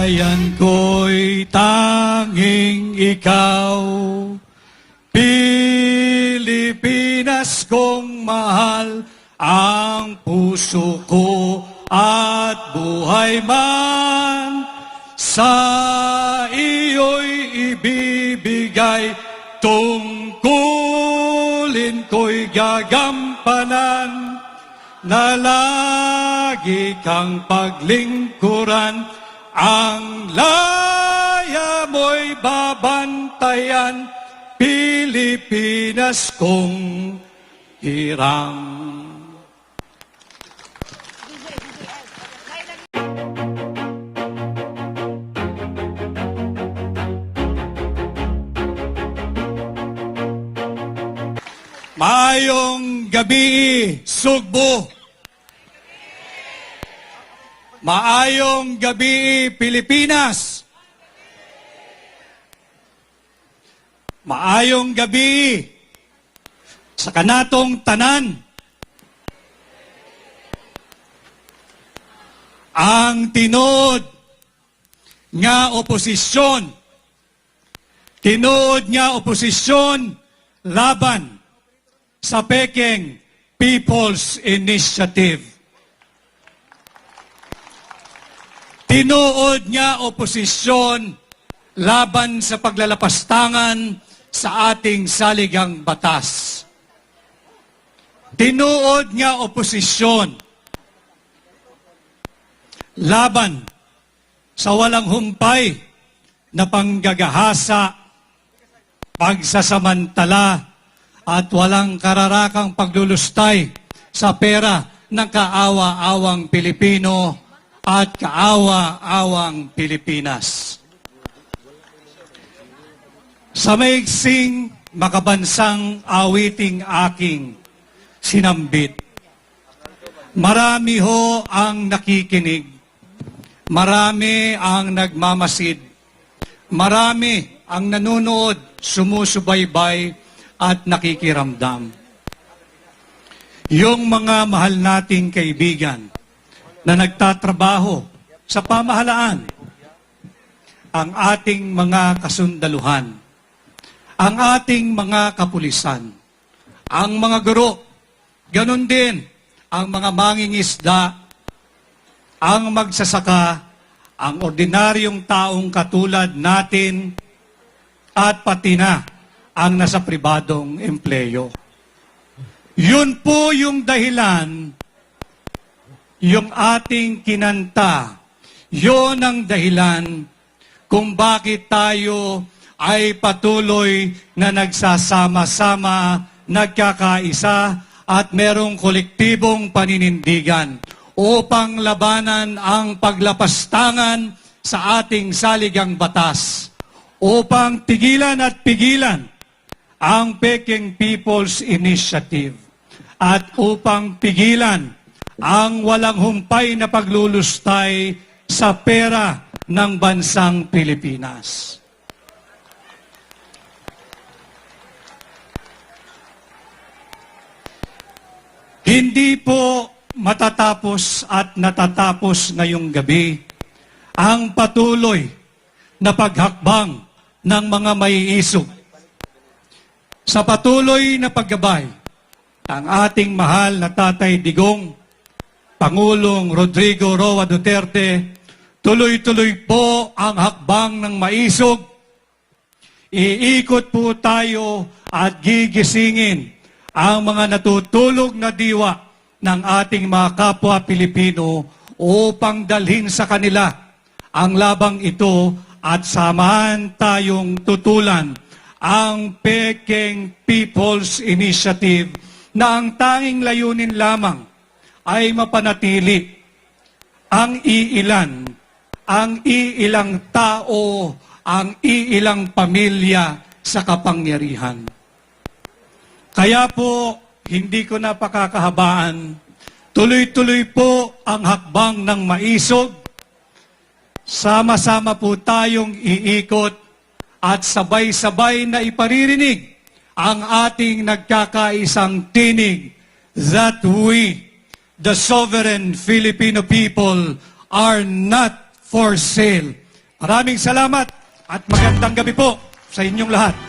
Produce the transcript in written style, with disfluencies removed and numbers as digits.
bayan ko'y tanging ikaw, Pilipinas kong mahal, ang puso ko at buhay man, sa iyo'y ibibigay, tungkulin ko'y gagampanan, na lagi kang paglingkuran, ang laya mo'y babantayan, Pilipinas kong hirang. Maayong gabi, Sugbo. Maayong gabi, Pilipinas. Maayong gabi sa kanatong tanan. Ang tinuod nga oposisyon, laban sa Peking People's Initiative. Tinuod niya oposisyon laban sa paglalapastangan sa ating saligang batas. Tinuod niya oposisyon laban sa walang humpay na panggagahasa, pagsasamantala, at walang kararakang paglulustay sa pera ng kaawa-awang Pilipino at kaawa-awang Pilipinas. Sa maiksing makabansang awiting aking sinambit, marami ho ang nakikinig, marami ang nagmamasid, marami ang nanonood, sumusubaybay, at nakikiramdam. Yung mga mahal nating kaibigan na nagtatrabaho sa pamahalaan, ang ating mga kasundaluhan, ang ating mga kapulisan, ang mga guro, ganun din ang mga mangingisda, ang magsasaka, ang ordinaryong taong katulad natin, at pati na ang nasa pribadong empleyo. Yun po yung dahilan, yung ating kinanta, yun ang dahilan kung bakit tayo ay patuloy na nagsasama-sama, nagkakaisa, at merong kolektibong paninindigan upang labanan ang paglapastangan sa ating saligang batas, upang tigilan at pigilan ang Peking People's Initiative, at upang pigilan ang walang humpay na paglulustay sa pera ng bansang Pilipinas. Hindi po matatapos at natatapos ngayong gabi ang patuloy na paghakbang ng mga maiisog sa patuloy na paggabay ng ating mahal na Tatay Digong, Pangulong Rodrigo Roa Duterte. Tuloy-tuloy po ang hakbang ng maisog. Iikot po tayo at gigisingin ang mga natutulog na diwa ng ating mga kapwa Pilipino upang dalhin sa kanila ang labang ito at samahan tayong tutulan ang Peking People's Initiative na ang tanging layunin lamang ay mapanatili ang iilan, ang iilang tao, ang iilang pamilya sa kapangyarihan. Kaya po, hindi ko na pakakahabaan, tuloy-tuloy po ang hakbang ng maisog, sama-sama po tayong iikot at sabay-sabay na iparirinig ang ating nagkakaisang tinig that we, the sovereign Filipino people, are not for sale. Maraming salamat at magandang gabi po sa inyong lahat.